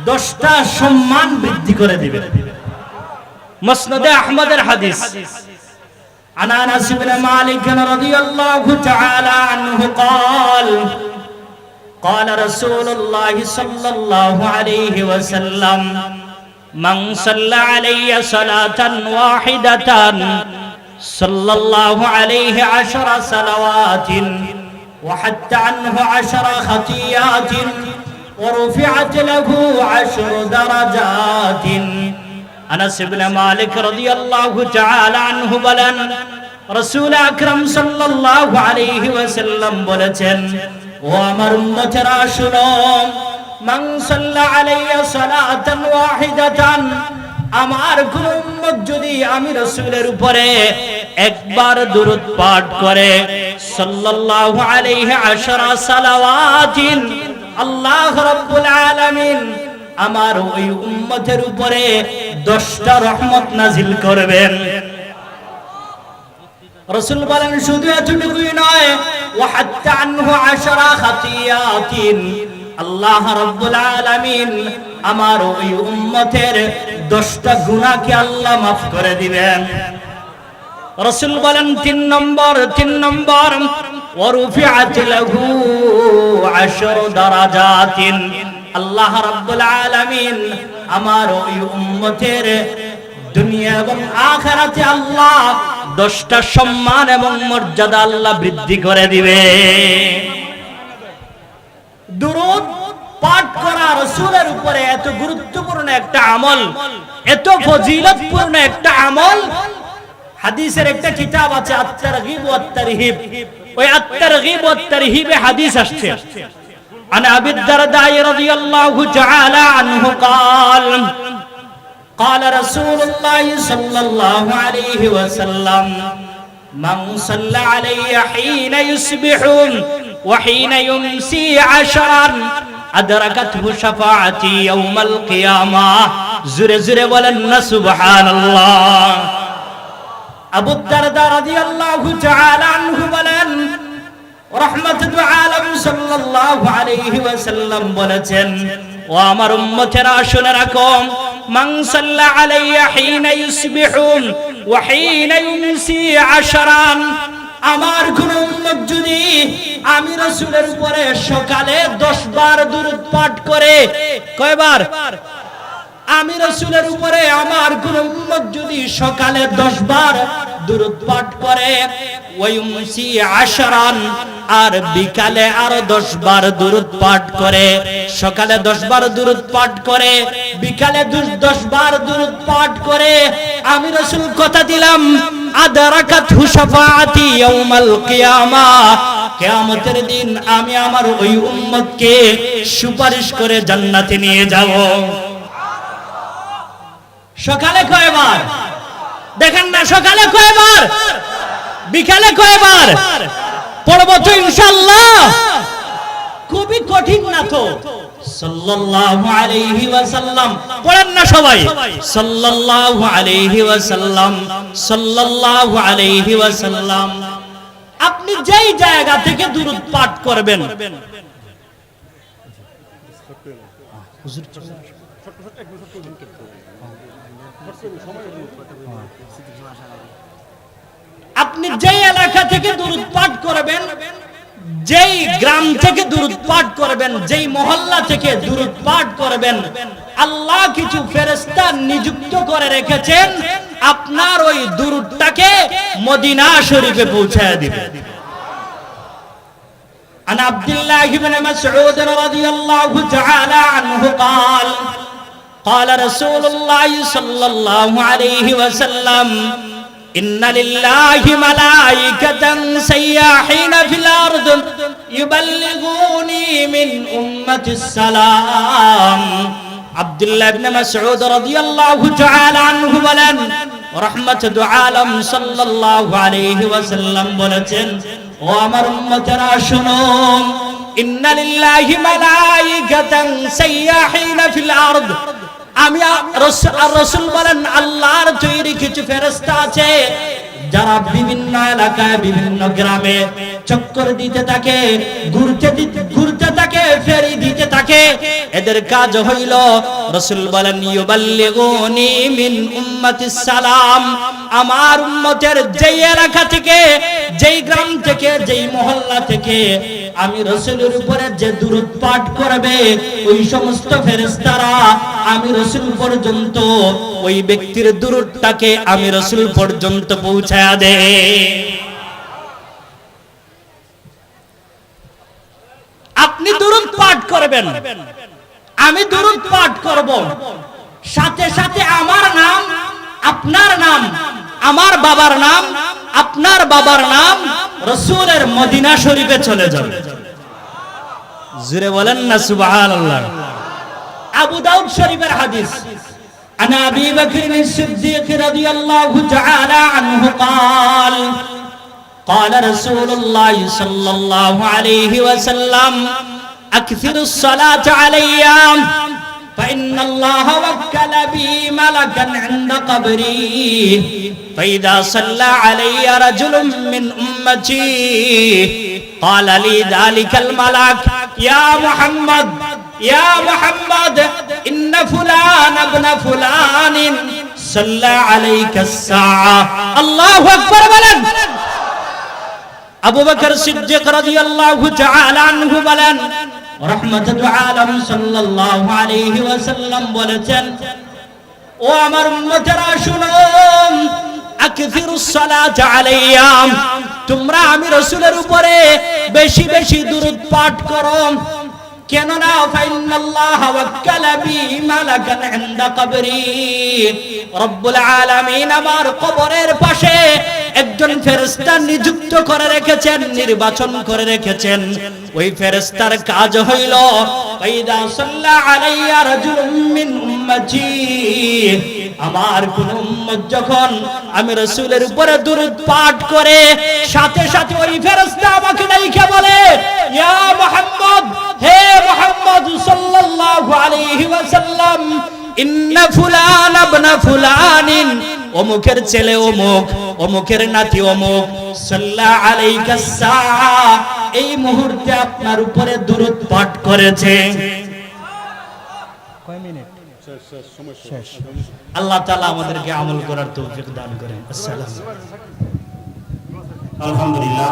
10টা সম্মান বৃদ্ধি করে দিবে। মুসনাদে আহমদের হাদিস। عن انس بن مالك رضي الله تعالى عنه قال قال رسول الله صلى الله عليه وسلم من صلى علي صلاة واحدة صلى الله عليه 10 صلوات وحتى عنه 10 خطيئات ورفعت له 10 درجات। আনাস ইবনে মালিক রাদিয়াল্লাহু তাআলা আনহু বলেন, রাসূল আকরাম সাল্লাল্লাহু আলাইহি ওয়াসাল্লাম বলেছেন, ও আমার উম্মতেরা শুনো, মান সাল্লা আলাইয়া সালাতান ওয়াহিদাতান, আমার কোন উম্মত যদি আমি রাসূলের উপরে একবার দুরূদ পাঠ করে, সাল্লাল্লাহু আলাইহি 10 সালাওয়াতিন, আল্লাহ রাব্বুল আলামিন আমার ওই উম্মতের উপরে 10টা রহমত নাজিল করবেন। রাসূল বলেন, শুধু এতটুকুই নয়, ওয়া হাত্তা আনহু 10 খাতিয়াতিন, আল্লাহ রাব্বুল আলামিন আমার ওই উম্মতের 10টা গুনাহকে আল্লাহ মাফ করে দিবেন। রাসূল বলেন, 3 নম্বর ওয়া রুফিআত লাহু 10 দারাজাতিন, আল্লাহ রাব্বুল আলামিন আমার ওই উম্মতের দুনিয়া এবং আখিরাতে আল্লাহ 10টা সম্মান এবং মর্যাদা আল্লাহ বৃদ্ধি করে দিবে। দুরূদ পাঠ করা রাসূলের উপরে এত গুরুত্বপূর্ণ একটা আমল, এত ফজিলতপূর্ণ একটা আমল। হাদিসের একটা কিতাব আছে আত-তারগীব ওয়াত তারহিব, ওই আত-তারগীব ওয়াত তারহিবে হাদিস আসছে। عن أبي الدرداء رضي الله تعالى عنه قال قال رسول الله صلى الله عليه وسلم من صلى علي حين يصبح وحين يمسي 10 أدركته شفاعتي يوم القيامة। زر زر ولن سبحان الله। أبو الدرداء رضي الله تعالى عنه বলেন, রাহমাতুল আলাম সাল্লাল্লাহু আলাইহি ওয়াসাল্লাম বলেছেন, ও আমার উম্মতেরা শুনে রাখো, মান সাল্লা আলাইয়া হিনা ইউসবিহুন ওয়া হিনা ইউমসি 10, আমার কোন উম্মত যদি আমি রাসূলের উপরে সকালে 10 বার দুরূদ পাঠ করে, কয়বার? আমি রাসূলের উপরে আমার কোন উম্মত যদি সকালে 10 বার দুরূদ পাঠ করে, ওয়ায়ুমসি 10, আর বিকালে আরো 10 বার দুরূদ পাঠ করে, সকালে 10 বার দুরূদ পাঠ করে, বিকালে 10 বার দুরূদ পাঠ করে, আমি রাসূল কথা দিলাম, আদরাকাতহু শাফাআতি ইয়াউমাল কিয়ামা, কিয়ামতের দিন আমি আমার ওই উম্মতকে সুপারিশ করে জান্নাতে নিয়ে যাব। সকালে কয়বার? দেখেন না, সকালে কয়বার, বিকালে কয়বার পড়ব তো ইনশাআল্লাহ। খুবই কঠিন না তো? সাল্লাল্লাহু আলাইহি ওয়াসাল্লাম পড়েন না সবাই, সাল্লাল্লাহু আলাইহি ওয়াসাল্লাম, সাল্লাল্লাহু আলাইহি ওয়াসাল্লাম। আপনি যেই জায়গা থেকে দুরূদ পাঠ করবেন, আপনি যেই এলাকা থেকে দুরূদ পাঠ করবেন, যেই গ্রাম থেকে দুরূদ পাঠ করবেন, যেই মহল্লা থেকে দুরূদ পাঠ করবেন, আল্লাহ কিছু ফেরেশতা নিযুক্ত করে রেখেছেন আপনার ওই দুরূদটাকে মদিনা শরীফে পৌঁছায় দিবে। عن عبد الله بن مسعود رضي الله تعالى عنه قال قال رسول الله صلى الله عليه وسلم إن لله ملائكة سياحين في الأرض يبلغوني من أمة السلام। عبد الله بن مسعود رضي الله تعالى عنه বলেন, রাহমাতুল আলাম সাল্লাল্লাহু আলাইহি ওয়াসাল্লাম বলেছেন, ও আমার উম্মতেরা শুনো, ইন্না লিল্লাহি মালাইকাতান সাইয়াহিনা ফিল আরদ, আমি রাসূল বলেন, আল্লাহর তৈরি কিছু ফেরেশতা আছে যারা বিভিন্ন এলাকায়, বিভিন্ন গ্রামে চক্কর দিতে থাকে, ঘুরতে থাকে, ফেরি দিতে থাকে। এদের কাজ হইল, রাসূল বলেন ইউবাল্লিগুনি মিন উম্মাতিস সালাম, আমার উম্মতের যেই এলাকা থেকে, যেই গ্রাম থেকে, যেই মহল্লা থেকে আমি রাসূলের উপরে যে দুরূদ পাঠ করবে, ওই সমস্ত ফেরেশতারা আমি রাসূল পর্যন্ত ওই ব্যক্তির দুরূদটাকে আমি রাসূল পর্যন্ত পৌঁছায়া দেয়। আপনি দুরূদ পাঠ করবেন, আমি দুরূদ পাঠ করব, সাথে সাথে আমার নাম, আপনার নাম, আমার বাবার নাম, আপনার বাবার নাম রাসূলের মদিনা শরীফে চলে যাবে। জোরে বলেন না সুবহানাল্লাহ। আবু দাউদ শরীফের হাদিস, عن أبي بكر الصديق رضي الله تعالى عنه قال قال رسول الله صلى الله عليه وسلم أكثر الصلاة علي فإن الله وكل بي ملكا عند قبري فإذا صلى علي رجل من أمتي قال لي ذلك الملك يا محمد يا محمد إن فلان ابن فلان صلى عليك الساعة الله أكبر بلن আবু বকর সিদ্দিক রাদিয়াল্লাহু তাআলা আনহু বলেন, রাহমাতুল আলাম সাল্লাল্লাহু আলাইহি ওয়াসাল্লাম বলেছেন, ও আমার উম্মতেরা শুনো, আকসিরুস সালাত আলাইয়া, তোমরা আমি রাসূলের উপরে বেশি বেশি দুরূদ পাঠ করো। কেন না, ফাইন্নাল্লাহ ওয়াক্কালা বি মালাকান ইনদা কবরি, রব্বুল আলামিন আমার কবরের পাশে একজন ফেরেশতা নিযুক্ত করে রেখেছেন, নির্বাচন করে রেখেছেন। ওই ফেরেশতার কাজ হইল, ফাইদা সাল্লা আলাইয়া রাজুলুম মিন উম্মতি, আমার কোন উম্মত যখন আমি রাসূলের উপরে দুরূদ পাঠ করে, সাথে সাথে ওই ফেরেশতা আমাকে ডাইকে বলে, ইয়া মুহাম্মদ, হে মুহাম্মদ সাল্লাল্লাহু আলাইহি ওয়াসাল্লাম, ইন্না ফুলান ইবনা ফুলানিন, অমুকের ছেলে অমুক, অমুকের নাতি অমুক, সাল্লা আলাইকা সাআ, এই মুহূর্তে আপনার উপরে দুরূদ পাঠ করেছে। কয় মিনিট? শেষ। আল্লাহ তাআলা আমাদেরকে আমল করার তৌফিক দান করেন। আসসালামু আলাইকুম। আলহামদুলিল্লাহ।